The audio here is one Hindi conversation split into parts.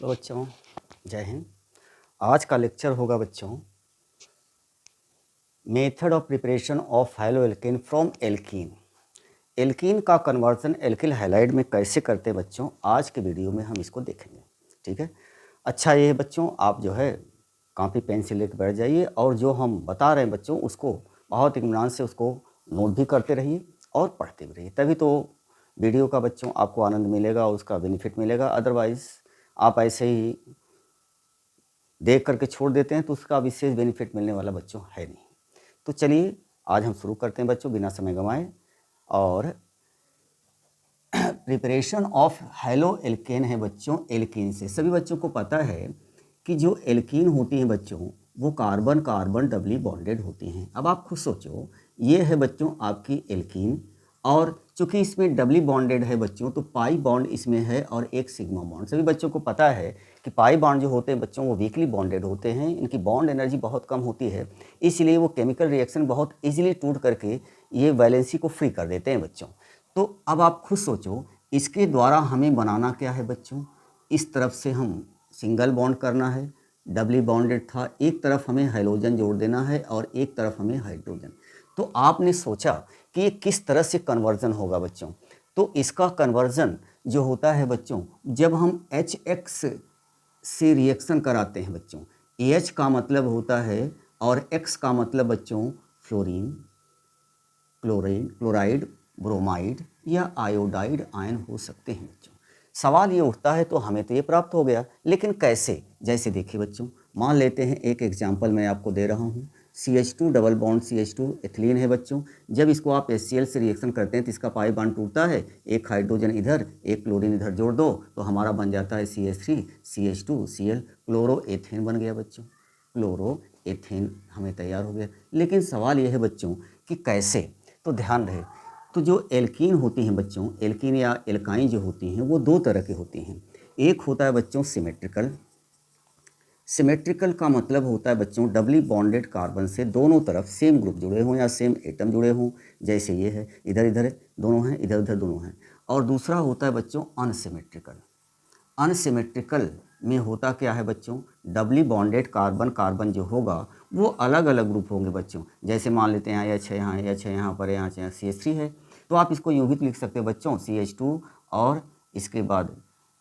तो बच्चों जय हिंद। आज का लेक्चर होगा बच्चों method of preparation of haloalkane from alkene. Alkene का कन्वर्जन एल्किल हैलाइड में कैसे करते हैं बच्चों, आज के वीडियो में हम इसको देखेंगे। ठीक है, अच्छा ये है बच्चों, आप जो है कॉपी पेन से लेकर बैठ जाइए और जो हम बता रहे हैं बच्चों उसको बहुत इत्मीनान से उसको नोट भी करते रहिए और पढ़ते भी रहिए, तभी तो वीडियो का बच्चों आपको आनंद मिलेगा, उसका बेनिफिट मिलेगा। अदरवाइज़ आप ऐसे ही देख करके छोड़ देते हैं तो उसका विशेष बेनिफिट मिलने वाला बच्चों है नहीं। तो चलिए आज हम शुरू करते हैं बच्चों बिना समय गंवाए। और प्रिपरेशन ऑफ हैलो एल्केन है बच्चों एल्कीन से। सभी बच्चों को पता है कि जो एल्कीन होती हैं बच्चों वो कार्बन कार्बन डबली बॉन्डेड होती हैं। अब आप खुद सोचो, ये है बच्चों आपकी एल्कीन और चूंकि इसमें डबली बॉन्डेड है बच्चों तो पाई बॉन्ड इसमें है और एक सिग्मा बॉन्ड। सभी बच्चों को पता है कि पाई बॉन्ड जो होते हैं बच्चों वो वीकली बॉन्डेड होते हैं, इनकी बॉन्ड एनर्जी बहुत कम होती है, इसलिए वो केमिकल रिएक्शन बहुत इजीली टूट करके ये वैलेंसी को फ्री कर देते हैं बच्चों। तो अब आप खुद सोचो, इसके द्वारा हमें बनाना क्या है बच्चों, इस तरफ से हम सिंगल बॉन्ड करना है, डबली बॉन्डेड था, एक तरफ हमें हाइड्रोजन जोड़ देना है और एक तरफ हमें हाइड्रोजन। तो आपने सोचा कि ये किस तरह से कन्वर्जन होगा बच्चों, तो इसका कन्वर्जन जो होता है बच्चों जब हम HX से रिएक्शन कराते हैं बच्चों, H का मतलब होता है और X का मतलब बच्चों फ्लोरीन, क्लोरीन, क्लोराइड, ब्रोमाइड या आयोडाइड आयन हो सकते हैं बच्चों। सवाल ये उठता है तो हमें तो ये प्राप्त हो गया, लेकिन कैसे? जैसे देखिए बच्चों, मान लेते हैं एक एग्जाम्पल मैं आपको दे रहा हूँ, CH2 double bond CH2 ethylene है बच्चों। जब इसको आप HCl से रिएक्शन करते हैं तो इसका पाई बॉन्ड टूटता है, एक हाइड्रोजन इधर एक क्लोरीन इधर जोड़ दो तो हमारा बन जाता है CH3 CH2Cl, क्लोरोएथेन बन गया बच्चों। क्लोरोएथेन हमें तैयार हो गया। लेकिन सवाल यह है बच्चों कि कैसे, तो ध्यान रहे, तो जो एल्कीन होती हैं बच्चों, एल्कीन या एल्काइन जो होती हैं वो दो तरह की होती हैं। एक होता है बच्चों सिमेट्रिकल। सिमेट्रिकल का मतलब होता है बच्चों डबली बॉन्डेड कार्बन से दोनों तरफ सेम ग्रुप जुड़े हों या सेम एटम जुड़े हों, जैसे ये है, इधर इधर दोनों हैं, इधर उधर दोनों हैं। और दूसरा होता है बच्चों अनसिमेट्रिकल। अनसिमेट्रिकल में होता क्या है बच्चों, डबली बॉन्डेड कार्बन कार्बन जो होगा वो अलग अलग ग्रुप होंगे बच्चों। जैसे मान लेते हैं यहाँ H है, यहाँ H है, यहाँ पर यहाँ CH3 है, तो आप इसको यूं भी लिख सकते हो बच्चों CH2 और इसके बाद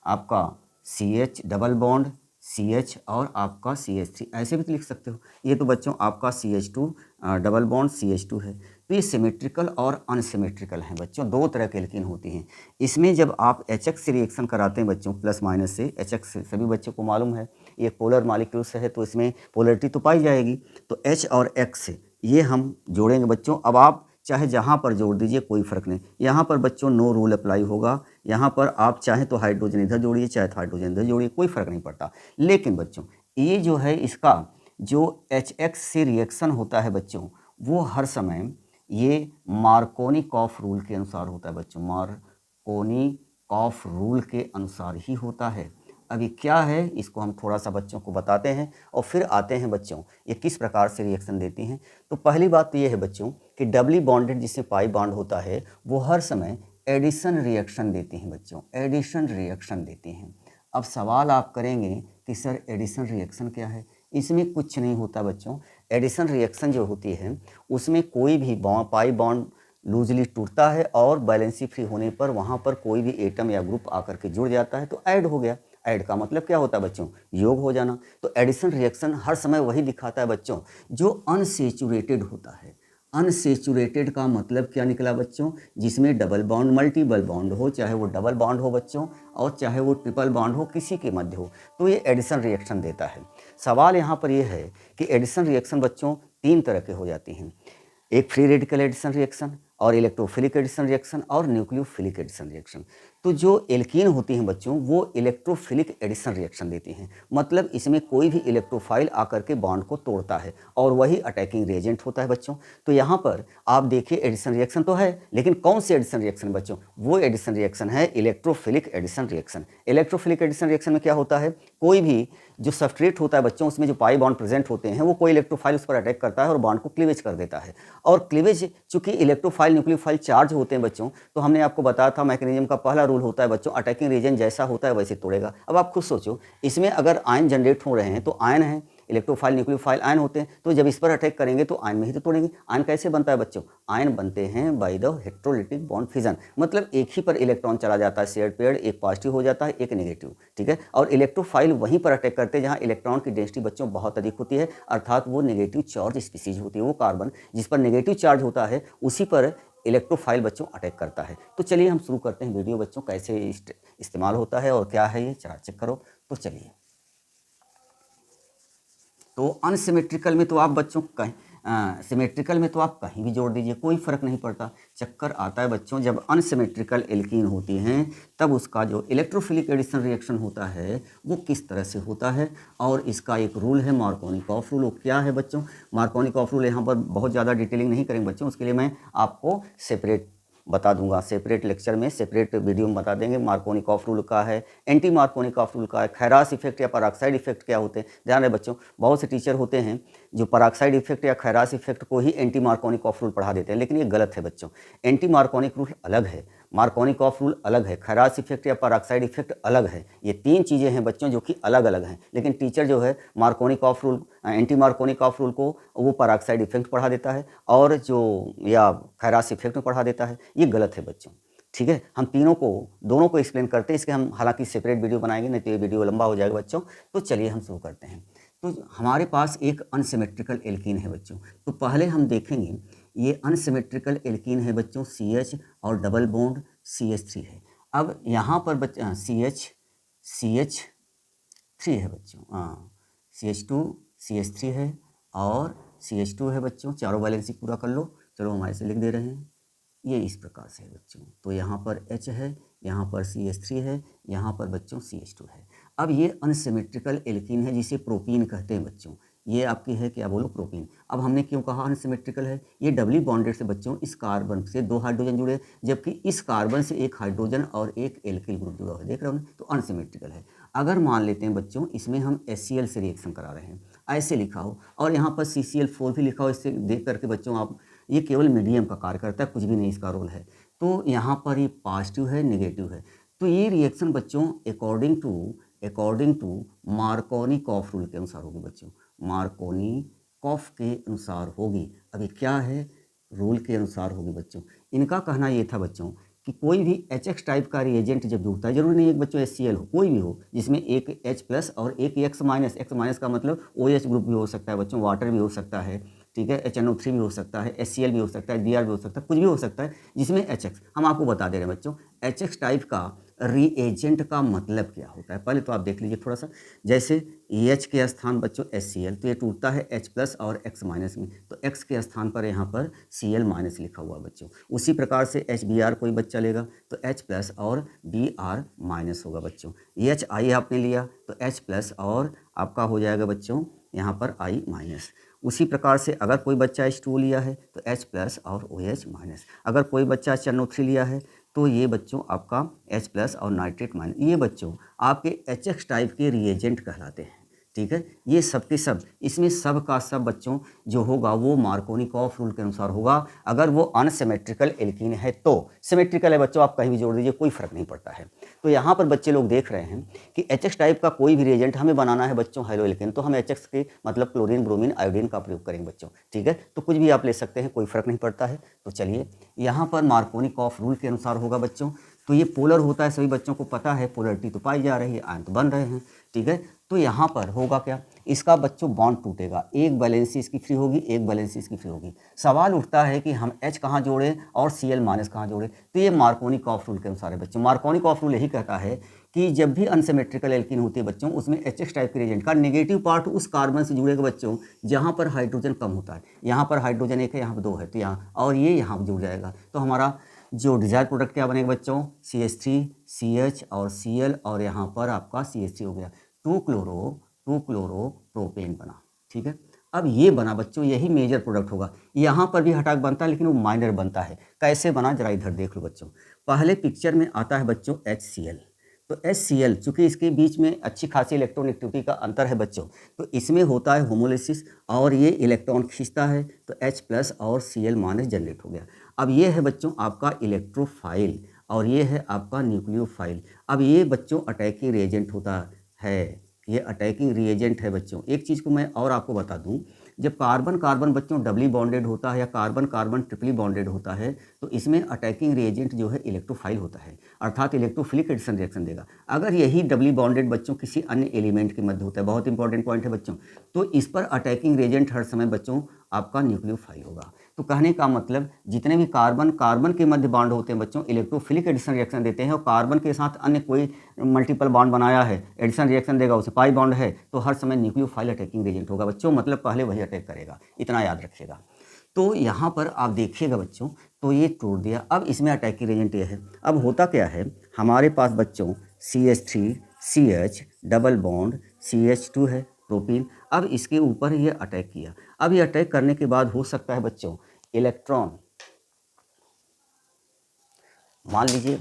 आपका CH डबल बॉन्ड CH और आपका CH3, ऐसे भी तो लिख सकते हो। ये तो बच्चों आपका CH2 डबल बॉन्ड CH2 है। तो ये सिमेट्रिकल और अनसिमेट्रिकल हैं बच्चों, दो तरह के एल्कीन होती हैं। इसमें जब आप HX से रिएक्शन कराते हैं बच्चों प्लस माइनस से, HX से सभी बच्चों को मालूम है ये पोलर मॉलिक्यूल्स है तो इसमें पोलरिटी तो पाई जाएगी। तो H और X ये हम जोड़ेंगे बच्चों। अब आप चाहे जहाँ पर जोड़ दीजिए कोई फ़र्क नहीं, यहाँ पर बच्चों नो रूल अप्लाई होगा। यहाँ पर आप चाहे तो हाइड्रोजन इधर जोड़िए चाहे तो हाइड्रोजन इधर जोड़िए, कोई फ़र्क नहीं पड़ता। लेकिन बच्चों ये जो है इसका जो HX से रिएक्शन होता है बच्चों वो हर समय ये मार्कोनिकॉफ रूल के अनुसार होता है बच्चों, मार्कोनिकॉफ रूल के अनुसार ही होता है। अभी क्या है इसको हम थोड़ा सा बच्चों को बताते हैं और फिर आते हैं बच्चों ये किस प्रकार से रिएक्शन देती हैं। तो पहली बात तो ये है बच्चों कि डबली बॉन्डेड जिससे पाई बॉन्ड होता है वो हर समय एडिशन रिएक्शन देती हैं बच्चों, एडिशन रिएक्शन देती हैं। अब सवाल आप करेंगे कि सर एडिशन रिएक्शन क्या है? इसमें कुछ नहीं होता बच्चों। एडिशन रिएक्शन जो होती है उसमें कोई भी पाई बॉन्ड लूजली टूटता है और बैलेंसी फ्री होने पर वहाँ पर कोई भी एटम या ग्रुप आकर के जुड़ जाता है तो ऐड हो गया। ऐड का मतलब क्या होता है बच्चों, योग हो जाना। तो एडिशन रिएक्शन हर समय वही दिखाता है बच्चों जो अनसेचुरेटेड होता है। अनसेचुरेटेड का मतलब क्या निकला बच्चों, जिसमें डबल बॉन्ड मल्टीपल बॉन्ड हो, चाहे वो डबल बॉन्ड हो बच्चों और चाहे वो ट्रिपल बॉन्ड हो, किसी के मध्य हो, तो ये एडिशन रिएक्शन देता है। सवाल यहाँ पर ये है कि एडिशन रिएक्शन बच्चों तीन तरह के हो जाती हैं, एक फ्री रेडिकल एडिशन रिएक्शन और इलेक्ट्रोफिलिक एडिशन रिएक्शन और न्यूक्लियोफिलिक एडिशन रिएक्शन। तो जो एल्कीन होती हैं बच्चों वो इलेक्ट्रोफिलिक एडिशन रिएक्शन देती हैं, मतलब इसमें कोई भी इलेक्ट्रोफाइल आकर के बॉन्ड को तोड़ता है और वही अटैकिंग रिएजेंट होता है बच्चों। तो यहाँ पर आप देखिए एडिशन रिएक्शन तो है, लेकिन कौन सी एडिशन रिएक्शन बच्चों, वो एडिशन रिएक्शन है electrophilic addition reaction. Electrophilic addition reaction में क्या होता है, कोई भी जो सबस्ट्रेट होता है बच्चों उसमें जो पाई बॉन्ड प्रेजेंट होते हैं वो कोई इलेक्ट्रोफाइल उस पर अटैक करता है और बॉन्ड को क्लीवेज कर देता है। और क्लीवेज चूंकि इलेक्ट्रोफाइल इलेक्ट्रोफाइल न्यूक्लियोफाइल चार्ज होते हैं बच्चों, तो हमने आपको बताया था मैकेनिज्म का पहला रूल होता है बच्चों, अटैकिंग रीजन जैसा होता है वैसे तोड़ेगा। अब आप खुद सोचो, इसमें अगर आयन जनरेट हो रहे हैं तो आयन है, इलेक्ट्रोफाइल न्यूक्लियोफाइल आयन होते हैं, तो जब इस पर अटैक करेंगे तो आयन में ही तो तोड़ेंगे। आयन कैसे बनता है बच्चों? आयन बनते हैं by the heterolytic bond fission, मतलब एक ही पर इलेक्ट्रॉन चला जाता है शेयर्ड पेयर, एक पॉजिटिव हो जाता है एक नेगेटिव, ठीक है। और इलेक्ट्रोफाइल वहीं पर अटैक करते हैं जहां इलेक्ट्रॉन की डेंसिटी बच्चों बहुत अधिक होती है, अर्थात वो नेगेटिव चार्ज स्पीसीज होती है, वो कार्बन जिस पर नेगेटिव चार्ज होता है उसी पर इलेक्ट्रोफाइल बच्चों अटैक करता है। तो चलिए हम शुरू करते हैं वीडियो बच्चों, कैसे इस्तेमाल होता है और क्या है ये, चला चेक करो। तो चलिए, तो अनसिमेट्रिकल में तो आप बच्चों कहीं सिमेट्रिकल में तो आप कहीं भी जोड़ दीजिए, कोई फ़र्क नहीं पड़ता। चक्कर आता है बच्चों जब अनसिमेट्रिकल एल्कीन होती हैं, तब उसका जो इलेक्ट्रोफिलिक एडिशन रिएक्शन होता है वो किस तरह से होता है, और इसका एक रूल है मार्कोनिकॉफ रूल। वो क्या है बच्चों? मार्कोनिकॉफ रूल यहाँ पर बहुत ज़्यादा डिटेलिंग नहीं करेंगे बच्चों, उसके लिए मैं आपको सेपरेट बता दूंगा, सेपरेट लेक्चर में, सेपरेट वीडियो में बता देंगे। मार्कोनिकॉफ रूल का है, एंटी मार्कोनिकॉफ रूल का है, खैरास इफेक्ट या पराक्साइड इफेक्ट क्या होते हैं। ध्यान रहे बच्चों, बहुत से टीचर होते हैं जो पराक्साइड इफेक्ट या खैरास इफेक्ट को ही एंटी मार्कोनिकॉफ रूल पढ़ा देते हैं, लेकिन ये गलत है बच्चों। एंटी मार्कोनिक रूल अलग है, मार्कोनिकॉफ रूल अलग है, खैरास इफेक्ट या पराक्साइड इफेक्ट अलग है। ये तीन चीज़ें हैं बच्चों जो कि अलग अलग हैं, लेकिन टीचर जो है Markovnikov rule, anti Markovnikov rule को वो पराक्साइड इफेक्ट पढ़ा देता है, और जो या खैरास इफेक्ट में पढ़ा देता है। ये गलत है बच्चों, ठीक है। हम तीनों को, दोनों को एक्सप्लेन करते हैं, इसके हम हालांकि सेपरेट वीडियो बनाएंगे, नहीं तो ये वीडियो लंबा हो जाएगा बच्चों। तो चलिए हम शुरू करते हैं। तो हमारे पास एक अनसिमेट्रिकल एल्कीन है बच्चों, तो पहले हम देखेंगे ये अनसिमेट्रिकल एल्कीन है बच्चों, CH और डबल बॉन्ड CH3 है। अब यहाँ पर बच्चा CH3 है बच्चों, CH2 CH3 है और CH2 है बच्चों, चारों वैलेंसी पूरा कर लो। चलो हम ऐसे लिख दे रहे हैं, ये इस प्रकार से है बच्चों। तो यहाँ पर H है, यहाँ पर CH3 है, यहाँ पर बच्चों CH2 है। अब ये अनसिमेट्रिकल एल्कीन है जिसे प्रोपीन कहते हैं बच्चों। ये आपकी है क्या, बोलो, प्रोपीन। अब हमने क्यों कहा अनसिमेट्रिकल है? ये डबली बॉन्डेड से बच्चों, इस कार्बन से 2 हाइड्रोजन जुड़े, जबकि इस कार्बन से 1 हाइड्रोजन और 1 एल्किल ग्रुप जुड़ा हुआ है, देख रहे हो ना, तो अनसिमेट्रिकल है। अगर मान लेते हैं बच्चों इसमें हम HCl से रिएक्शन करा रहे हैं, ऐसे लिखा हो, और यहाँ पर CCl4 भी लिखा हो, इससे देख करके बच्चों आप, ये केवल मीडियम का कार्य करता है, कुछ भी नहीं इसका रोल है। तो यहाँ पर ये पॉजिटिव है, नेगेटिव है, तो ये रिएक्शन बच्चों अकॉर्डिंग टू मार्कोनिकॉफ रूल के अनुसार होगी बच्चों, मार्कोनिकॉफ के अनुसार होगी। अभी क्या है, रूल के अनुसार होगी बच्चों। इनका कहना ये था बच्चों कि कोई भी HX टाइप का रिएजेंट जब जुड़ता है, जरूरी नहीं है बच्चों HCl हो, कोई भी हो जिसमें एक H+ और एक X- का मतलब OH ग्रुप भी हो सकता है बच्चों, वाटर भी हो सकता है, ठीक है, HNO3 भी हो सकता है, HCl भी हो सकता है, Br भी हो सकता है, कुछ भी हो सकता है जिसमें HX। हम आपको बता दे रहे हैं बच्चों HX टाइप का रिएजेंट का मतलब क्या होता है, पहले तो आप देख लीजिए थोड़ा सा। जैसे H के स्थान बच्चों HCl, तो ये टूटता है H+ और X- में, तो X के स्थान पर यहाँ पर Cl- लिखा हुआ बच्चों। उसी प्रकार से HBr कोई बच्चा लेगा तो H+ और Br- होगा बच्चों। HI आपने लिया तो H+ और आपका हो जाएगा बच्चों यहाँ पर I-। उसी प्रकार से अगर कोई बच्चा H2 लिया है तो H+ और OH-। अगर कोई बच्चा HNO3 लिया है तो ये बच्चों आपका H+ और नाइट्रेट माइनस, ये बच्चों आपके HX टाइप के रिएजेंट कहलाते हैं, ठीक है। ये सब के सब, इसमें सब का सब बच्चों जो होगा वो मार्कोनिकॉफ रूल के अनुसार होगा। अगर वो अनसिमेट्रिकल एल्कीन है तो, सिमेट्रिकल है बच्चों आप कहीं भी जोड़ दीजिए, कोई फर्क नहीं पड़ता है। तो यहाँ पर बच्चे लोग देख रहे हैं कि HX टाइप का कोई भी रिएजेंट हमें बनाना है बच्चों हेलो एल्केन, तो हम HX के मतलब क्लोरीन, ब्रोमीन, आयोडीन का प्रयोग करेंगे बच्चों, ठीक है। तो कुछ भी आप ले सकते हैं, कोई फर्क नहीं पड़ता है। तो चलिए, यहाँ पर मार्कोनिकॉफ रूल के अनुसार होगा बच्चों। तो ये पोलर होता है, सभी बच्चों को पता है, पोलरिटी तो पाई जा रही है, आयन तो बन रहे हैं, ठीक है। तो यहाँ पर होगा क्या, इसका बच्चों बॉन्ड टूटेगा, एक वैलेंसी इसकी फ्री होगी, एक वैलेंसी इसकी फ्री होगी। सवाल उठता है कि हम H कहाँ जोड़ें और Cl- कहाँ जोड़ें, तो ये मार्कोनिकॉफ रूल के अनुसार है बच्चों। मार्कोनिकॉफ रूल यही कहता है कि जब भी अनसिमेट्रिकल एल्कीन होती है बच्चों, उसमें HX टाइप के रिएजेंट का नेगेटिव पार्ट उस कार्बन से जुड़ेगा बच्चों जहाँ पर हाइड्रोजन कम होता है। यहाँ पर हाइड्रोजन 1 है, यहाँ पर 2 है, तो यहाँ और ये यहाँ जुड़ जाएगा। तो हमारा जो डिजायर प्रोडक्ट क्या बनेगा बच्चों, CH3 CH और Cl, और यहाँ पर आपका CH3 हो गया, 2 क्लोरो प्रोपेन बना, ठीक है। अब ये बना बच्चों, यही मेजर प्रोडक्ट होगा। यहाँ पर भी हटाक बनता है लेकिन वो माइनर बनता है। कैसे बना जरा इधर देख लो बच्चों। पहले पिक्चर में आता है बच्चों HCl, तो HCl चूंकि इसके बीच में अच्छी खासी इलेक्ट्रोनेगेटिविटी का अंतर है बच्चों, तो इसमें होता है होमोलिसिस और ये इलेक्ट्रॉन खींचता है, तो H+ और Cl- जनरेट हो गया। अब ये है बच्चों आपका इलेक्ट्रोफाइल और ये है आपका न्यूक्लियोफाइल। अब ये बच्चों अटैकिंग रिएजेंट होता है, ये अटैकिंग रिएजेंट है बच्चों। एक चीज़ को मैं और आपको बता दूं, जब कार्बन कार्बन बच्चों डबली बॉन्डेड होता है या कार्बन कार्बन ट्रिपली बॉन्डेड होता है तो इसमें अटैकिंग रिएजेंट जो है इलेक्ट्रोफाइल होता है, अर्थात इलेक्ट्रोफिलिक एडिशन रिएक्शन देगा। अगर यही डबली बॉन्डेड बच्चों किसी अन्य एलिमेंट के मध्य होता है, बहुत इंपॉर्टेंट पॉइंट है बच्चों, तो इस पर अटैकिंग रिएजेंट हर समय बच्चों आपका न्यूक्लियोफाइल होगा। तो कहने का मतलब जितने भी कार्बन कार्बन के मध्य बॉन्ड होते हैं बच्चों इलेक्ट्रोफिलिक एडिशन रिएक्शन देते हैं, और कार्बन के साथ अन्य कोई मल्टीपल बॉन्ड बनाया है एडिशन रिएक्शन देगा, उसे पाई बॉन्ड है, तो हर समय न्यूक्लियोफाइल अटैकिंग एजेंट होगा बच्चों, मतलब पहले वही अटैक करेगा, इतना याद रखिएगा। तो यहाँ पर आप देखिएगा बच्चों, तो ये तोड़ दिया। अब इसमें अटैकिंग एजेंट ये है। अब होता क्या है हमारे पास बच्चों CH3 CH double bond CH2 है प्रोपीन। अब इसके ऊपर ये अटैक किया। अब ये अटैक करने के बाद हो सकता है बच्चों इलेक्ट्रॉन, मान लीजिए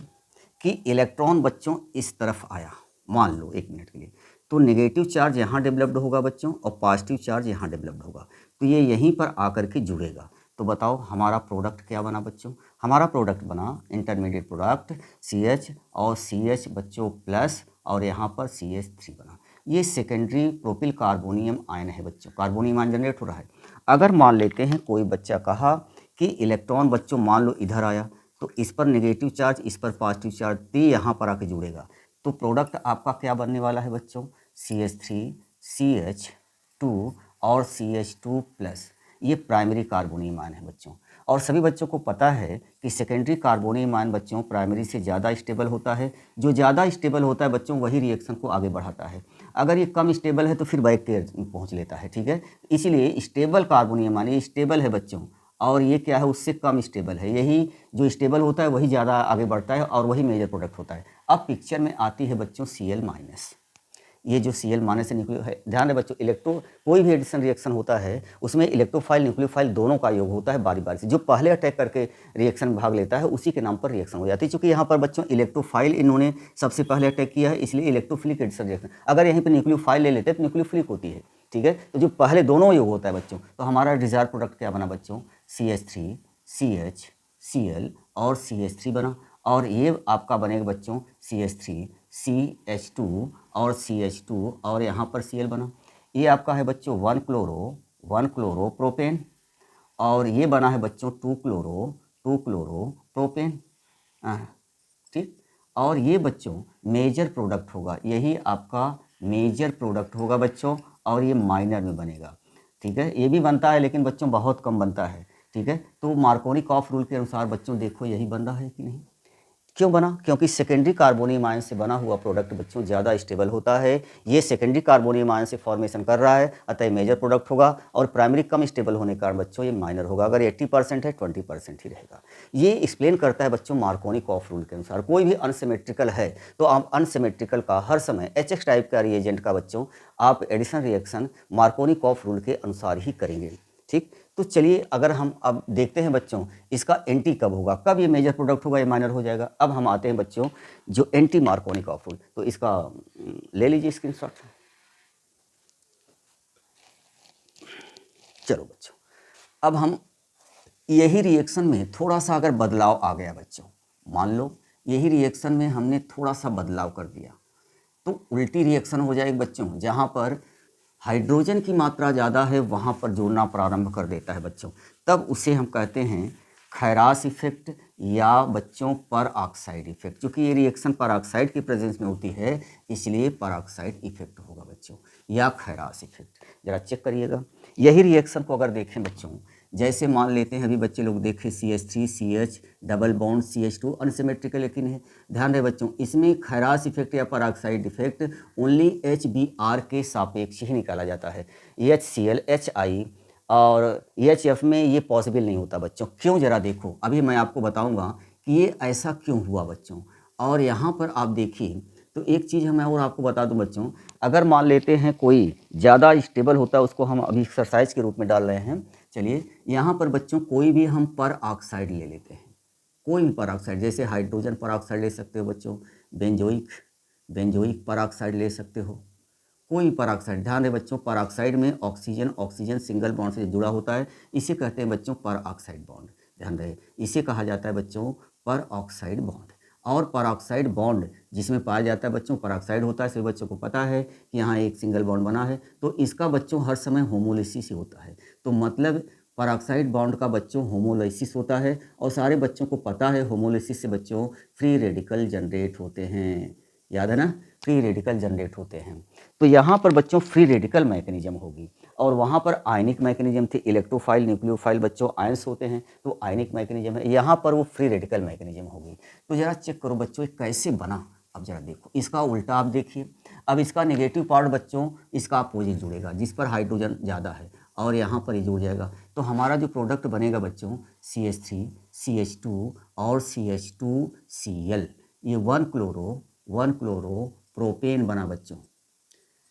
कि इलेक्ट्रॉन बच्चों इस तरफ आया, मान लो 1 मिनट के लिए, तो नेगेटिव चार्ज यहाँ डेवलप्ड होगा बच्चों और पॉजिटिव चार्ज यहाँ डेवलप्ड होगा, तो ये यहीं पर आकर के जुड़ेगा। तो बताओ हमारा प्रोडक्ट क्या बना बच्चों? हमारा प्रोडक्ट बना इंटरमीडिएट प्रोडक्ट CH और CH बच्चों प्लस और यहाँ पर CH3 बना। ये सेकेंडरी प्रोपिल कार्बोनियम आयन है बच्चों, कार्बोनियम आयन जनरेट हो रहा है। अगर मान लेते हैं कोई बच्चा कहा कि इलेक्ट्रॉन बच्चों मान लो इधर आया, तो इस पर नेगेटिव चार्ज इस पर पॉजिटिव चार्ज, तो यहाँ पर आके जुड़ेगा, तो प्रोडक्ट आपका क्या बनने वाला है बच्चों? CH3 CH2 और CH2 प्लस। ये प्राइमरी कार्बोनियम आयन है बच्चों, और सभी बच्चों को पता है कि सेकेंडरी कार्बोनियम आयन बच्चों प्राइमरी से ज़्यादा स्टेबल होता है। जो ज़्यादा स्टेबल होता है बच्चों वही रिएक्शन को आगे बढ़ाता है। अगर ये कम स्टेबल है तो फिर बैक के पहुँच लेता है, ठीक है। इसीलिए स्टेबल कार्बोनियम आयन ये स्टेबल है बच्चों, और ये क्या है उससे कम स्टेबल है। यही जो स्टेबल होता है वही ज़्यादा आगे बढ़ता है और वही मेजर प्रोडक्ट होता है। अब पिक्चर में आती है बच्चों Cl-। ये जो Cl- से न्यूक्लियो है, ध्यान रहे बच्चों, कोई भी एडिशन रिएक्शन होता है उसमें इलेक्ट्रोफाइल न्यूक्लियोफाइल दोनों का योग होता है बारी बारी से। जो पहले अटैक करके रिएक्शन भाग लेता है उसी के नाम पर रिएक्शन हो जाती है। चूँकि यहाँ पर बच्चों इलेक्ट्रोफाइल इन्होंने सबसे पहले अटैक किया है, इसलिए इलेक्ट्रोफिलिक एडिशन रिएक्शन। अगर यहीं पर न्यूक्लियोफाइल ले लेते हैं तो न्यूक्लियोफिलिक होती है, ठीक है। तो जो पहले दोनों योग होता है बच्चों, तो हमारा डिजायर प्रोडक्ट क्या बना बच्चों? CH3 CH Cl और CH3 बना, और ये आपका बनेगा बच्चों CH3 CH2 और CH2 और यहाँ पर Cl बना। ये आपका है बच्चों 1 क्लोरो प्रोपेन, और ये बना है बच्चों 2 क्लोरो प्रोपेन, ठीक। और ये बच्चों मेजर प्रोडक्ट होगा, यही आपका मेजर प्रोडक्ट होगा बच्चों, और ये माइनर में बनेगा, ठीक है। ये भी बनता है लेकिन बच्चों बहुत कम बनता है, ठीक है। तो मार्कोनी-कॉफ रूल के अनुसार बच्चों देखो यही बन रहा है कि नहीं। क्यों बना? क्योंकि सेकेंडरी कार्बोनियम आयन से बना हुआ प्रोडक्ट बच्चों ज़्यादा स्टेबल होता है। ये सेकेंडरी कार्बोनियम आयन से फॉर्मेशन कर रहा है, अतः मेजर प्रोडक्ट होगा, और प्राइमरी कम स्टेबल होने के कारण बच्चों ये माइनर होगा। अगर 80% है 20% ही रहेगा। ये एक्सप्लेन करता है बच्चों मार्कोनी-कॉफ रूल के अनुसार। कोई भी अनसिमेट्रिकल है तो आप अनसिमेट्रिकल का हर समय HX टाइप का रिएजेंट का बच्चों आप एडिशन रिएक्शन मार्कोनी-कॉफ रूल के अनुसार ही करेंगे, ठीक। तो चलिए अगर हम अब देखते हैं बच्चों इसका एंटी कब होगा, कब ये मेजर प्रोडक्ट होगा, ये माइनर हो जाएगा। अब हम आते हैं बच्चों जो एंटी मार्कोनी-कॉफ रूल, तो इसका ले लीजिए स्क्रीनशॉट। चलो बच्चों, अब हम यही रिएक्शन में थोड़ा सा अगर बदलाव आ गया बच्चों, मान लो यही रिएक्शन में हमने थोड़ा सा बदलाव कर दिया, तो उल्टी रिएक्शन हो जाएगी बच्चों। जहाँ पर हाइड्रोजन की मात्रा ज़्यादा है वहाँ पर जोड़ना प्रारंभ कर देता है बच्चों, तब उसे हम कहते हैं खैरास इफेक्ट या बच्चों पर ऑक्साइड इफेक्ट। क्योंकि ये रिएक्शन पर ऑक्साइड की प्रेजेंस में होती है इसलिए पर ऑक्साइड इफेक्ट होगा बच्चों, या खैरास इफेक्ट। ज़रा चेक करिएगा यही रिएक्शन को अगर देखें बच्चों, जैसे मान लेते हैं अभी बच्चे लोग देखें CH3 CH double bond CH2 unsymmetrical लेकिन है। ध्यान रहे बच्चों इसमें खैरास इफेक्ट या पर ऑक्साइड इफेक्ट ओनली HBr के सापेक्ष ही निकाला जाता है। HCl HI और HF में ये पॉसिबल नहीं होता बच्चों। क्यों? ज़रा देखो अभी मैं आपको बताऊंगा कि ये ऐसा क्यों हुआ बच्चों। और यहाँ पर आप देखिए तो एक चीज़ मैं और आपको बता दूं बच्चों, अगर मान लेते हैं कोई ज़्यादा स्टेबल होता है, उसको हम अभी एक्सरसाइज के रूप में डाल रहे हैं। चलिए यहाँ पर बच्चों कोई भी हम पर ऑक्साइड ले लेते हैं, कोई भी पर ऑक्साइड, जैसे हाइड्रोजन पर ऑक्साइड ले सकते हो बच्चों, बेंजोइक पर ऑक्साइड ले सकते हो, कोई पर ऑक्साइड। ध्यान दें बच्चों पर ऑक्साइड में ऑक्सीजन सिंगल बॉन्ड से जुड़ा होता है, इसे कहते हैं बच्चों पर ऑक्साइड बॉन्ड। ध्यान रहे, इसे कहा जाता है बच्चों पर ऑक्साइड बॉन्ड। और परऑक्साइड बॉन्ड जिसमें पाया जाता है बच्चों परऑक्साइड होता है, सभी बच्चों को पता है कि यहाँ एक सिंगल बॉन्ड बना है, तो इसका बच्चों हर समय होमोलिसिस ही होता है। तो मतलब परऑक्साइड बॉन्ड का बच्चों होमोलिसिस होता है, और सारे बच्चों को पता है होमोलिसिस से बच्चों फ्री रेडिकल जनरेट होते हैं। याद है ना, फ्री रेडिकल जनरेट होते हैं। तो यहाँ पर बच्चों फ्री रेडिकल मैकेनिज्म होगी, और वहाँ पर आयनिक मैकेनिज्म थे, इलेक्ट्रोफाइल न्यूक्लियोफाइल बच्चों आयंस होते हैं, तो आयनिक मैकेनिज्म है। यहाँ पर वो फ्री रेडिकल मैकेनिज्म होगी। तो ज़रा चेक करो बच्चों ये कैसे बना। अब ज़रा देखो, इसका उल्टा आप देखिए। अब इसका नेगेटिव पार्ट बच्चों इसका अपोजिट जुड़ेगा, जिस पर हाइड्रोजन ज़्यादा है, और यहाँ पर ये जुड़ जाएगा। तो हमारा जो प्रोडक्ट बनेगा बच्चों CH3 CH2 और CH2Cl, ये 1 क्लोरो प्रोपेन बना बच्चों,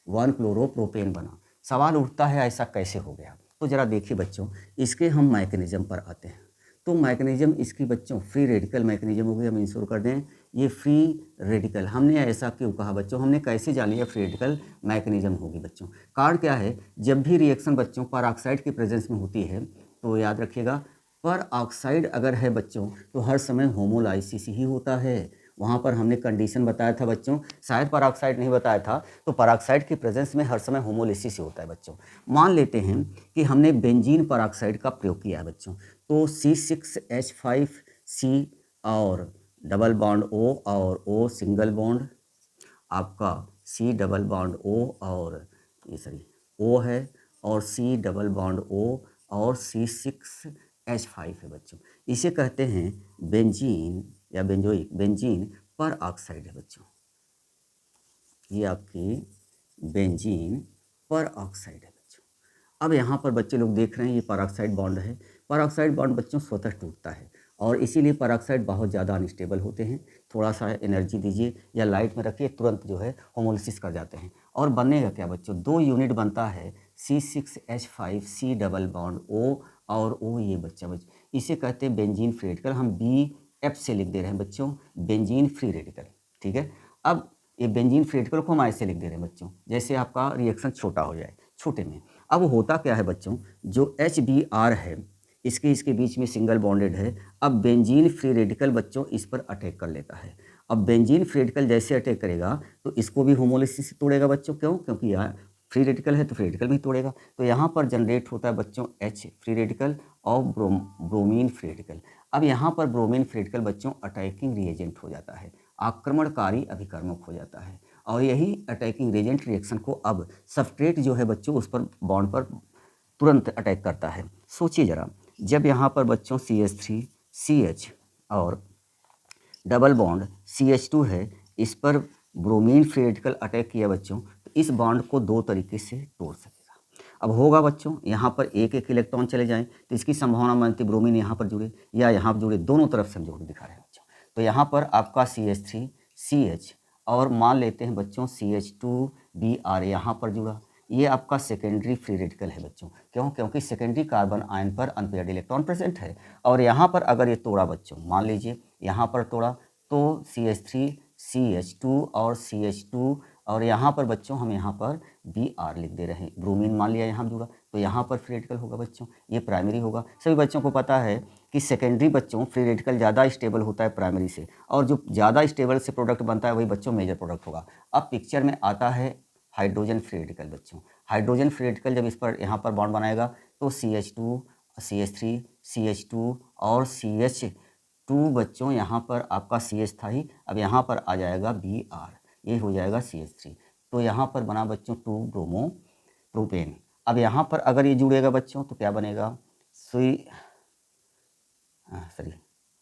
1 क्लोरो प्रोपेन बना। सवाल उठता है ऐसा कैसे हो गया। तो ज़रा देखिए बच्चों, इसके हम मैकेनिज्म पर आते हैं। तो मैकेनिज्म इसकी बच्चों फ्री रेडिकल मैकेनिज्म हो गया। हम इंश्योर कर दें ये फ्री रेडिकल। हमने ऐसा क्यों कहा बच्चों, हमने कैसे जान लिया फ्री रेडिकल मैकेनिज्म होगी बच्चों। कारण क्या है, जब भी रिएक्शन बच्चों पर ऑक्साइड की प्रेजेंस में होती है, तो याद रखिएगा पर ऑक्साइड अगर है बच्चों तो हर समय होमोलाइसिस ही होता है। वहाँ पर हमने कंडीशन बताया था बच्चों, शायद परऑक्साइड नहीं बताया था। तो परऑक्साइड की प्रेजेंस में हर समय होमोलिसिस ही होता है बच्चों। मान लेते हैं कि हमने बेंजीन परऑक्साइड का प्रयोग किया है बच्चों, तो C6H5C और डबल बॉन्ड O और O सिंगल बॉन्ड, आपका C डबल बॉन्ड O और ये सॉरी O है, और C डबल बॉन्ड O और C6H5 है बच्चों। इसे कहते हैं बेंजीन या बेंजोइक, बेंजीन पर ऑक्साइड है बच्चों। ये आपकी बेंजीन पर ऑक्साइड है बच्चों। अब यहाँ पर बच्चे लोग देख रहे हैं ये परऑक्साइड बॉन्ड है। परऑक्साइड बॉन्ड बच्चों स्वतः टूटता है, और इसीलिए परऑक्साइड बहुत ज़्यादा अनस्टेबल होते हैं। थोड़ा सा एनर्जी दीजिए या लाइट में रखिए, तुरंत जो है होमोलिसिस कर जाते हैं। और बनेगा क्या बच्चों, 2 यूनिट बनता है C6H5C डबल बॉन्ड O और O, ये बच्चा इसे कहते हैं बेंजीन फ्री रेडिकल। हम BF से लिख दे रहे हैं बच्चों, बेंजीन फ्री रेडिकल। ठीक है, अब ये बेंजीन फ्री रेडिकल को हम ऐसे लिख दे रहे हैं बच्चों, जैसे आपका रिएक्शन छोटा हो जाए, छोटे में। अब होता क्या है बच्चों, जो HBr है इसके बीच में सिंगल बॉन्डेड है। अब बेंजीन फ्री रेडिकल बच्चों इस पर अटैक कर लेता है। अब बेंजीन फ्री रेडिकल जैसे अटैक करेगा तो इसको भी होमोलिसिस से तोड़ेगा बच्चों। क्यों, क्योंकि यहाँ फ्री रेडिकल है तो फ्री रेडिकल भी तोड़ेगा। तो यहाँ पर जनरेट होता है बच्चों H फ्री रेडिकल और ब्रोमीन फ्री रेडिकल। अब यहाँ पर ब्रोमीन फ्री रेडिकल बच्चों अटैकिंग रिएजेंट हो जाता है, आक्रमणकारी अभिकर्मक हो जाता है, और यही अटैकिंग रिएजेंट रिएक्शन को अब सबस्ट्रेट जो है बच्चों उस पर बॉन्ड पर तुरंत अटैक करता है। सोचिए ज़रा, जब यहाँ पर बच्चों CH3 CH और डबल बॉन्ड CH2 है, इस पर ब्रोमीन फ्री रेडिकल अटैक किया बच्चों, तो इस बॉन्ड को 2 तरीके से तोड़ सकेगा। अब होगा बच्चों, यहाँ पर एक एक इलेक्ट्रॉन चले जाएं तो इसकी संभावना बनती ब्रोमीन यहाँ पर जुड़े या यहाँ पर जुड़े, दोनों तरफ से हम जोड़ दिखा रहे हैं बच्चों। तो यहाँ पर आपका CH3 CH और मान लेते हैं बच्चों CH2Br यहाँ पर जुड़ा, ये आपका सेकेंडरी फ्री रेडिकल है बच्चों। क्यों, क्योंकि सेकेंडरी कार्बन आयन पर अनपेयर्ड इलेक्ट्रॉन प्रेजेंट है। और यहाँ पर अगर ये तोड़ा बच्चों, मान लीजिए यहाँ पर तोड़ा, तो CH3 CH2 और CH2, और यहाँ पर बच्चों हम यहाँ पर Br लिख दे रहे हैं, ब्रोमीन मान लिया यहाँ जुड़ा, तो यहाँ पर फ्री रेडिकल होगा बच्चों, ये प्राइमरी होगा। सभी बच्चों को पता है कि सेकेंडरी बच्चों फ्री रेडिकल ज़्यादा स्टेबल होता है प्राइमरी से, और जो ज़्यादा स्टेबल से प्रोडक्ट बनता है वही बच्चों मेजर प्रोडक्ट होगा। अब पिक्चर में आता है हाइड्रोजन फ्री रेडिकल बच्चों। हाइड्रोजन फ्री रेडिकल जब इस पर यहाँ पर बॉन्ड बनाएगा तो CH2 CH3 CH2 और CH2 बच्चों, यहाँ पर आपका CH था ही, अब यहाँ पर आ जाएगा Br, ये हो जाएगा CH3। तो यहाँ पर बना बच्चों 2 ब्रोमो प्रोपेन। अब यहाँ पर अगर ये जुड़ेगा बच्चों तो क्या बनेगा, सॉरी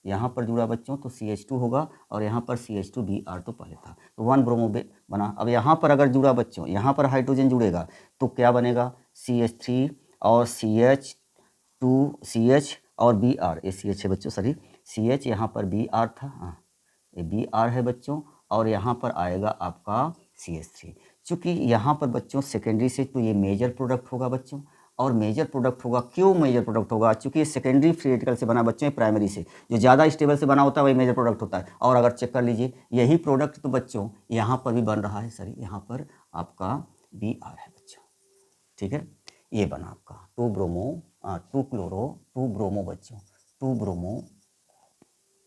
यहाँ पर जुड़ा बच्चों तो CH2 होगा, और यहाँ पर CH2Br तो पहले था, तो 1 ब्रोमो बना। अब यहाँ पर अगर जुड़ा बच्चों, यहाँ पर हाइड्रोजन जुड़ेगा तो क्या बनेगा, CH3 और CH और Br, ये CH है बच्चों, सॉरी CH यहाँ पर Br था, हाँ ये Br है बच्चों, और यहाँ पर आएगा आपका CH3। चूँकि यहाँ पर बच्चों सेकेंडरी से, तो ये मेजर प्रोडक्ट होगा बच्चों, और मेजर प्रोडक्ट होगा। क्यों मेजर प्रोडक्ट होगा, चूँकि ये सेकेंडरी फ्री रेडिकल से बना बच्चों, प्राइमरी से जो ज़्यादा स्टेबल से बना होता है वही मेजर प्रोडक्ट होता है। और अगर चेक कर लीजिए यही प्रोडक्ट तो बच्चों यहाँ पर भी बन रहा है, सॉरी यहाँ पर आपका Br है बच्चों। ठीक है, ये बना आपका 2 ब्रोमो 2 क्लोरो 2 ब्रोमो बच्चों, 2 ब्रोमो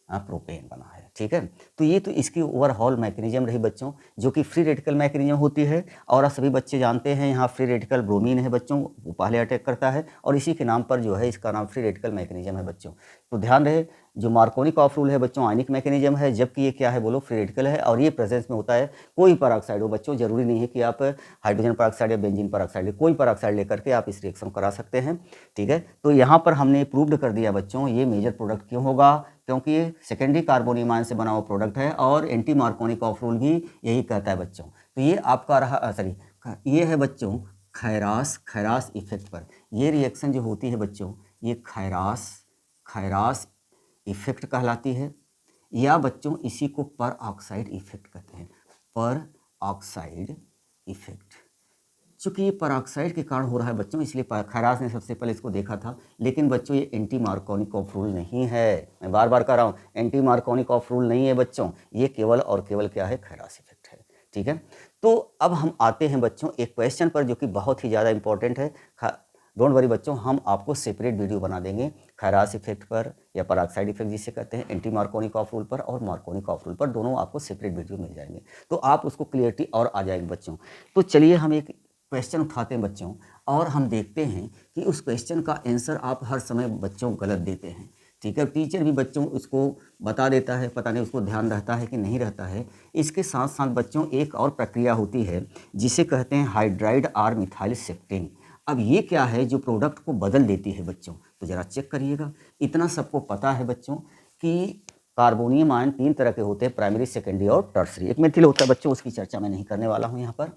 प्रोपेन बना है। ठीक है, तो ये तो इसकी ओवरऑल मैकेनिज्म रही बच्चों, जो कि फ्री रेडिकल मैकेनिज्म होती है। और सभी बच्चे जानते हैं यहाँ फ्री रेडिकल ब्रोमीन है बच्चों, वो पहले अटैक करता है और इसी के नाम पर जो है इसका नाम फ्री रेडिकल मैकेनिज्म है बच्चों। तो ध्यान रहे, जो मार्कोनी ऑफ रूल है बच्चों आयनिक मैकेनिज्म है, जबकि ये क्या है बोलो, फ्री रेडिकल है। और ये प्रेजेंस में होता है कोई पेरोक्साइड हो बच्चों, जरूरी नहीं है कि आप हाइड्रोजन पेरोक्साइड या बेंजीन पेरोक्साइड, कोई पेरोक्साइड लेकर के आप इस रिएक्शन करा सकते हैं। ठीक है, तो यहाँ पर हमने प्रूव्ड कर दिया बच्चों, ये मेजर प्रोडक्ट क्यों होगा, क्योंकि ये सेकेंडरी कार्बोनियम आयन से बना हुआ प्रोडक्ट है और एंटी मार्कोनिक ऑफ रूल भी यही कहता है बच्चों। तो ये आपका रहा सॉरी, ये है बच्चों खैरास इफेक्ट पर। ये रिएक्शन जो होती है बच्चों, ये खैरास इफेक्ट कहलाती है, या बच्चों इसी को पर ऑक्साइड इफेक्ट कहते हैं, पर ऑक्साइड इफेक्ट। चूँकि ये पेरोक्साइड के कारण हो रहा है बच्चों, इसलिए खैरास ने सबसे पहले इसको देखा था। लेकिन बच्चों ये एंटी मार्कोनिक ऑफ रूल नहीं है, मैं बार बार कह रहा हूँ, एंटी मार्कोनिक ऑफ रूल नहीं है बच्चों, ये केवल और केवल क्या है, खैरास इफेक्ट है। ठीक है, तो अब हम आते हैं बच्चों एक क्वेश्चन पर जो कि बहुत ही ज़्यादा इंपॉर्टेंट है। डोंट वरी बच्चों, हम आपको सेपरेट वीडियो बना देंगे खैरास इफेक्ट पर या पेरोक्साइड इफेक्ट जिसे कहते हैं, एंटी मार्कोनिक ऑफ रूल पर और मार्कोनिक ऑफ रूल पर, दोनों आपको सेपरेट वीडियो मिल जाएंगे, तो आप उसको क्लियरिटी और आ जाएगी बच्चों। तो चलिए हम एक क्वेश्चन उठाते हैं बच्चों और हम देखते हैं कि उस क्वेश्चन का आंसर आप हर समय बच्चों गलत देते हैं। ठीक है, टीचर भी बच्चों उसको बता देता है, पता नहीं उसको ध्यान रहता है कि नहीं रहता है। इसके साथ साथ बच्चों एक और प्रक्रिया होती है जिसे कहते हैं हाइड्राइड आर मिथाइल शिफ्टिंग। अब ये क्या है, जो प्रोडक्ट को बदल देती है बच्चों, तो ज़रा चेक करिएगा। इतना सबको पता है बच्चों कि कार्बोनियम आयन 3 तरह के होते हैं, प्राइमरी, सेकेंडरी और टर्सरी। एक मेथिल होता है बच्चों, उसकी चर्चा मैं नहीं करने वाला हूँ यहाँ पर।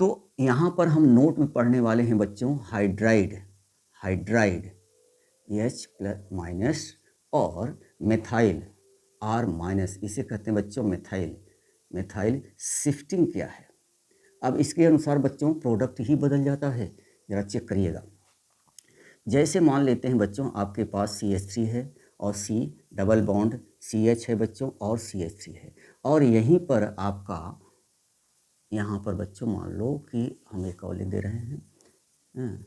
तो यहाँ पर हम नोट में पढ़ने वाले हैं बच्चों हाइड्राइड H प्लस माइनस और मेथाइल R माइनस, इसे कहते हैं बच्चों मेथाइल शिफ्टिंग क्या है। अब इसके अनुसार बच्चों प्रोडक्ट ही बदल जाता है, जरा चेक करिएगा। जैसे मान लेते हैं बच्चों आपके पास CH3 है और C डबल बॉन्ड CH है बच्चों और CH3 है, और यहीं पर आपका यहाँ पर बच्चों मान लो कि हम एक और लिख दे रहे हैं,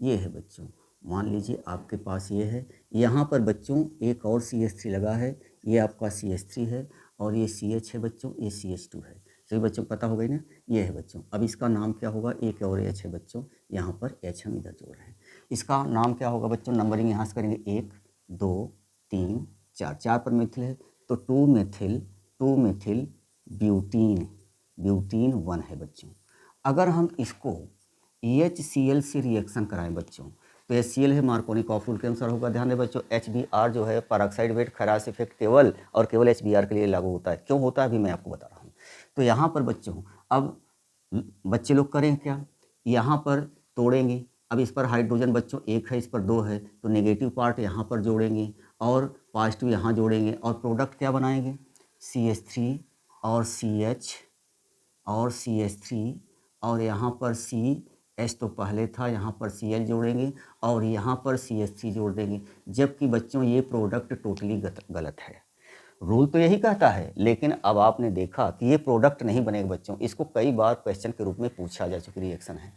ये है बच्चों, मान लीजिए आपके पास ये है, यहाँ पर बच्चों एक और CH3 लगा है, ये आपका CH3 है और ये CH है बच्चों, ये CH2 है। सभी बच्चों को पता हो गई ना, ये है बच्चों। अब इसका नाम क्या होगा, एक और H है बच्चों, यहाँ पर H हम इधर जोड़ रहे हैं, इसका नाम क्या होगा बच्चों, नंबरिंग यहाँ से करेंगे 1 2 3 4, 4 पर मिथिल है तो 2 मिथिल ब्यूटीन 1 है बच्चों। अगर हम इसको HCl से रिएक्शन कराएं बच्चों, तो HCl है मार्कोनिक ऑफ रूल के अनुसार होगा। ध्यान दें बच्चों, HBr जो है पेरोक्साइड वेट खैरास इफेक्ट केवल और केवल HBr के लिए लागू होता है। क्यों होता है अभी मैं आपको बता रहा हूँ। तो यहाँ पर बच्चों अब बच्चे लोग करें क्या, यहाँ पर तोड़ेंगे। अब इस पर हाइड्रोजन बच्चों 1 है, इस पर 2 है, तो नेगेटिव पार्ट यहाँ पर जोड़ेंगे और पॉजिटिव यहाँ जोड़ेंगे और प्रोडक्ट क्या बनाएंगे, CH3 और CH और CH3 और यहाँ पर CH तो पहले था, यहाँ पर Cl जोड़ेंगे और यहाँ पर CH3 जोड़ देंगे। जबकि बच्चों ये प्रोडक्ट टोटली गलत है। रूल तो यही कहता है, लेकिन अब आपने देखा कि ये प्रोडक्ट नहीं बनेगा बच्चों। इसको कई बार क्वेश्चन के रूप में पूछा जा चुकी रिएक्शन है।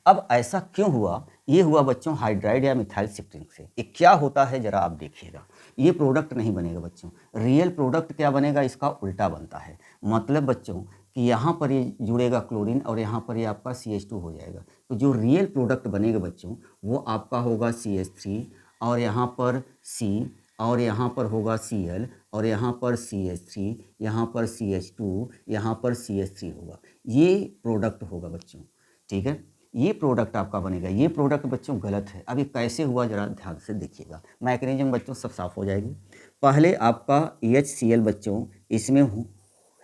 अब ऐसा क्यों हुआ, ये हुआ बच्चों हाइड्राइड या मिथाइल शिफ्टिंग से। ये क्या होता है जरा आप देखिएगा, ये प्रोडक्ट नहीं बनेगा बच्चों। रियल प्रोडक्ट क्या बनेगा, इसका उल्टा बनता है। मतलब बच्चों कि यहाँ पर ये जुड़ेगा क्लोरीन और यहाँ पर ये आपका CH2 हो जाएगा। तो जो रियल प्रोडक्ट बनेगा बच्चों वो आपका होगा CH3 और यहाँ पर C और यहाँ पर होगा Cl और यहाँ पर CH3, यहाँ पर CH2, यहाँ पर CH3 होगा। ये प्रोडक्ट होगा बच्चों। ठीक है, ये प्रोडक्ट आपका बनेगा। ये प्रोडक्ट बच्चों गलत है। अब ये कैसे हुआ जरा ध्यान से देखिएगा, मैकेनिज्म बच्चों सब साफ हो जाएगी। पहले आपका HCl बच्चों, इसमें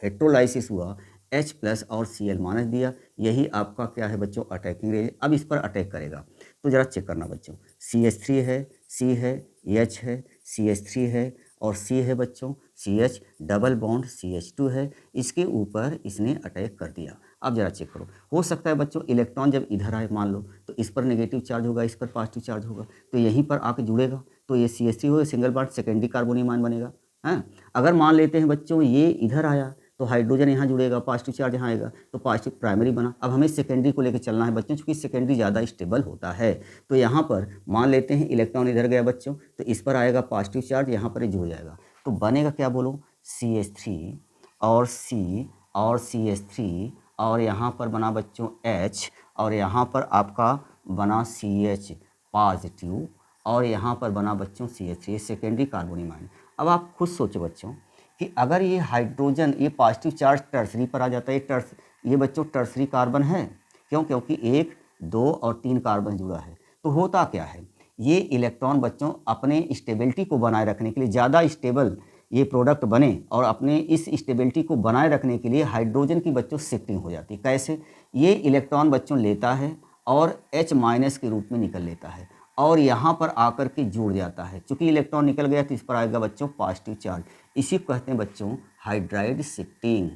हेट्रोलाइसिस हुआ, H प्लस और Cl माइनस दिया, यही आपका क्या है बच्चों, अटैकिंग रेंज। अब इस पर अटैक करेगा तो जरा चेक करना बच्चों, CH3 है, C है, H है, CH3 है और C है बच्चों, CH डबल बॉन्ड CH2 है, इसके ऊपर इसने अटैक कर दिया। अब जरा चेक करो, हो सकता है बच्चों इलेक्ट्रॉन जब इधर आए मान लो, तो इस पर नेगेटिव चार्ज होगा, इस पर पॉजिटिव चार्ज होगा, तो यहीं पर आके जुड़ेगा, तो ये CH3 होगा, single bond secondary carbonium ion बनेगा। हैं, अगर मान लेते हैं बच्चों ये इधर आया तो हाइड्रोजन यहाँ जुड़ेगा, पॉजिटिव चार्ज यहाँ आएगा, तो पॉजिटिव प्राइमरी बना। अब हमें सेकेंडरी को लेकर चलना है बच्चों, चूँकि सेकेंडरी ज़्यादा स्टेबल होता है। तो यहाँ पर मान लेते हैं इलेक्ट्रॉन इधर गया बच्चों, तो इस पर आएगा पॉजिटिव चार्ज, यहाँ पर जुड़ जाएगा, तो बनेगा क्या बोलो, CH3 और C और CH3 और यहाँ पर बना बच्चों H और यहाँ पर आपका बना CH पॉजिटिव और यहाँ पर बना बच्चों CH3, सेकेंडरी कार्बोनियम आयन। अब आप खुद सोचो बच्चों कि अगर ये हाइड्रोजन ये पॉजिटिव चार्ज टर्सरी पर आ जाता है, ये बच्चों टर्सरी कार्बन है, क्यों, क्योंकि 1, 2 और 3 कार्बन जुड़ा है। तो होता क्या है, ये इलेक्ट्रॉन बच्चों अपने स्टेबिलिटी को बनाए रखने के लिए, ज़्यादा स्टेबल ये प्रोडक्ट बने और अपने इस स्टेबिलिटी को बनाए रखने के लिए हाइड्रोजन की बच्चों शिफ्टिंग हो जाती है। कैसे, ये इलेक्ट्रॉन बच्चों लेता है और H- के रूप में निकल लेता है और यहाँ पर आकर के जुड़ जाता है। चूँकि इलेक्ट्रॉन निकल गया तो इस पर आएगा बच्चों पॉजिटिव चार्ज। इसी को कहते हैं बच्चों हाइड्राइड शिफ्टिंग।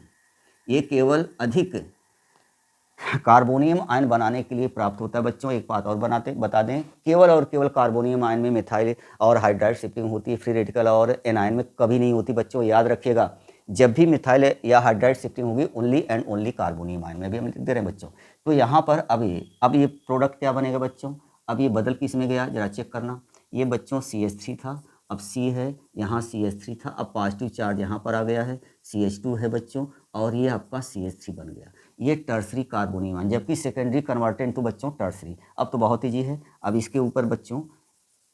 ये केवल अधिक कार्बोनियम आयन बनाने के लिए प्राप्त होता है बच्चों। एक बात और बता दें, केवल और केवल कार्बोनियम आयन में मिथाइल और हाइड्राइड शिफ्टिंग होती है, फ्री रेडिकल और एनायन में कभी नहीं होती बच्चों। याद रखिएगा, जब भी मिथाइल या हाइड्राइड शिफ्टिंग होगी only and only carbonium ion में भी हम लिख दे रहे हैं बच्चों। तो यहाँ पर अब ये प्रोडक्ट क्या बनेगा बच्चों, अब ये बदल किस में गया जरा चेक करना। ये बच्चों CH3 था, अब C है, यहाँ CH3 था, अब पॉजिटिव चार्ज यहाँ पर आ गया है, CH2 है बच्चों और ये आपका CH3 बन गया। ये टर्सरी कार्बोनियम आयन, जबकि सेकेंडरी कन्वर्टेंट तो बच्चों टर्सरी। अब तो बहुत ईजी है, अब इसके ऊपर बच्चों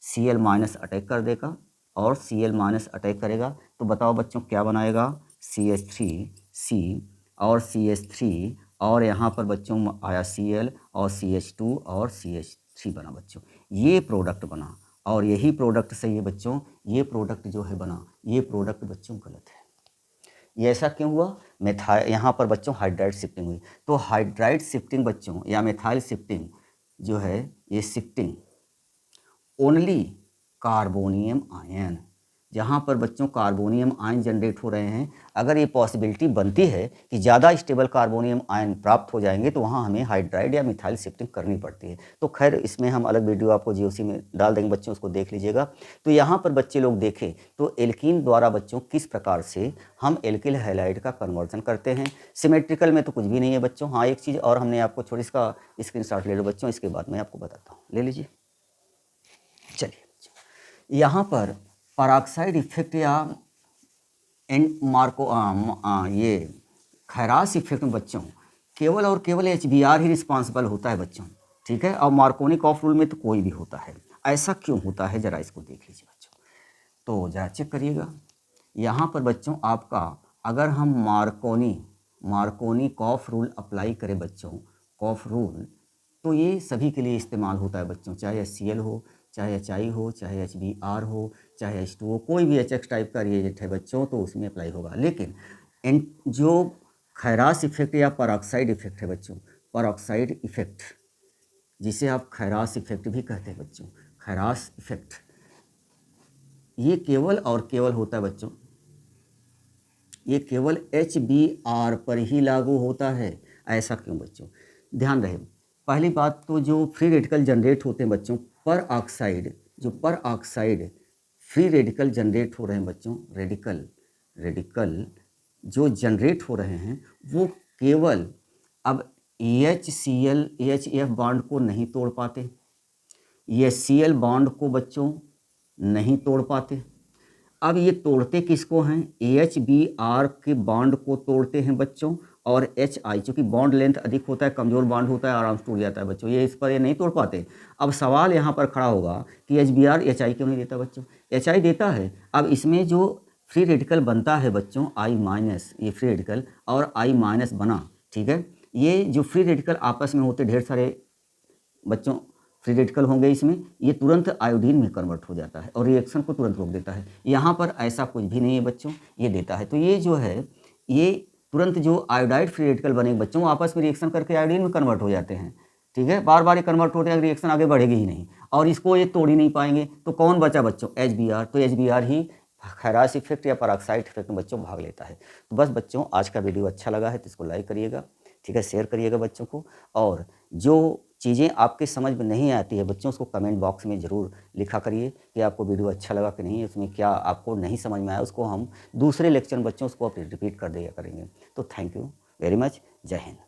Cl- अटैक कर देगा और Cl- अटैक करेगा तो बताओ बच्चों क्या बनाएगा, CH3C और CH3 और यहाँ पर बच्चों आया Cl और CH2 और CH3 बना बच्चों। ये प्रोडक्ट बना और यही प्रोडक्ट सही है बच्चों। ये प्रोडक्ट जो है बना, ये प्रोडक्ट बच्चों गलत है। ये ऐसा क्यों हुआ, यहाँ पर बच्चों हाइड्राइड शिफ्टिंग हुई। तो हाइड्राइड शिफ्टिंग बच्चों या मिथाइल शिफ्टिंग जो है, ये शिफ्टिंग ओनली कार्बोनियम आयन, जहाँ पर बच्चों कार्बोनियम आयन जनरेट हो रहे हैं, अगर ये पॉसिबिलिटी बनती है कि ज़्यादा स्टेबल कार्बोनियम आयन प्राप्त हो जाएंगे तो वहाँ हमें हाइड्राइड या मिथाइल शिफ्टिंग करनी पड़ती है। तो खैर इसमें हम अलग वीडियो आपको GOC में डाल देंगे बच्चों, उसको देख लीजिएगा। तो यहाँ पर बच्चे लोग देखें तो एल्कीन द्वारा बच्चों किस प्रकार से हम एल्किल हैलाइड का कन्वर्जन करते हैं। सिमेट्रिकल में तो कुछ भी नहीं है बच्चों। हाँ एक चीज़ और हमने आपको थोड़ी इसका स्क्रीनशॉट ले लो बच्चों, इसके बाद मैं आपको बताता हूँ, ले लीजिए। चलिए यहाँ पर पेरोक्साइड इफेक्ट या ये खैरास इफेक्ट में बच्चों केवल और केवल HBr ही रिस्पॉन्सिबल होता है बच्चों, ठीक है। और मार्कोनी ऑफ रूल में तो कोई भी होता है। ऐसा क्यों होता है जरा इसको देख लीजिए बच्चों, तो जरा चेक करिएगा। यहाँ पर बच्चों आपका अगर हम मार्कोनी कॉफ रूल अप्लाई करें बच्चों, कॉफ रूल, तो ये सभी के लिए इस्तेमाल होता है बच्चों, चाहे HCl हो, चाहे HI हो, चाहे HBr हो, चाहे H2O, कोई भी HX टाइप का रिएजेंट है बच्चों तो उसमें अप्लाई होगा। लेकिन जो खैरास इफेक्ट या पेरोक्साइड इफेक्ट है बच्चों, पेरोक्साइड इफेक्ट जिसे आप खैरास इफेक्ट भी कहते हैं बच्चों, खैरास इफेक्ट, ये केवल और केवल होता है बच्चों, ये केवल HBr पर ही लागू होता है। ऐसा क्यों बच्चों, ध्यान रहे। पहली बात तो जो फ्री रेडिकल जनरेट होते हैं बच्चों, पर ऑक्साइड फ्री रेडिकल जनरेट हो रहे हैं बच्चों, रेडिकल जो जनरेट हो रहे हैं वो केवल अब HCl HF बॉन्ड को नहीं तोड़ पाते, ये Cl बॉन्ड को बच्चों नहीं तोड़ पाते। अब ये तोड़ते किसको हैं, HBr के बॉन्ड को तोड़ते हैं बच्चों, और HI चूँकि बॉन्ड लेंथ अधिक होता है, कमज़ोर बॉन्ड होता है, आराम से टूट जाता है बच्चों, ये इस पर ये नहीं तोड़ पाते। अब सवाल यहाँ पर खड़ा होगा कि HBr HI क्यों नहीं देता बच्चों, HI देता है। अब इसमें जो फ्री रेडिकल बनता है बच्चों I-, ये फ्री रेडिकल और I- बना, ठीक है। ये जो फ्री रेडिकल आपस में होते ढेर सारे बच्चों फ्री रेडिकल होंगे इसमें, ये तुरंत आयोडीन में कन्वर्ट हो जाता है और रिएक्शन को तुरंत रोक देता है। यहाँ पर ऐसा कुछ भी नहीं है बच्चों, ये देता है। तो ये जो है ये तुरंत जो आयोडाइड फ्री रेडिकल बनेंगे बच्चों आपस में रिएक्शन करके आयोडीन में कन्वर्ट हो जाते हैं, ठीक है। बार बार ये कन्वर्ट होते हैं, रिएक्शन आगे बढ़ेगी ही नहीं और इसको ये तोड़ ही नहीं पाएंगे। तो कौन बचा बच्चों, HBr। तो HBr ही खैरास इफेक्ट या पेरोक्साइड इफेक्ट में बच्चों भाग लेता है। तो बस बच्चों आज का वीडियो अच्छा लगा है तो इसको लाइक करिएगा, ठीक है, शेयर करिएगा बच्चों को। और जो चीज़ें आपके समझ में नहीं आती है बच्चों, उसको कमेंट बॉक्स में ज़रूर लिखा करिए कि आपको वीडियो अच्छा लगा कि नहीं, उसमें क्या आपको नहीं समझ में आया, उसको हम दूसरे लेक्चर में बच्चों उसको रिपीट कर दिया करेंगे। तो थैंक यू वेरी मच। जय हिंद।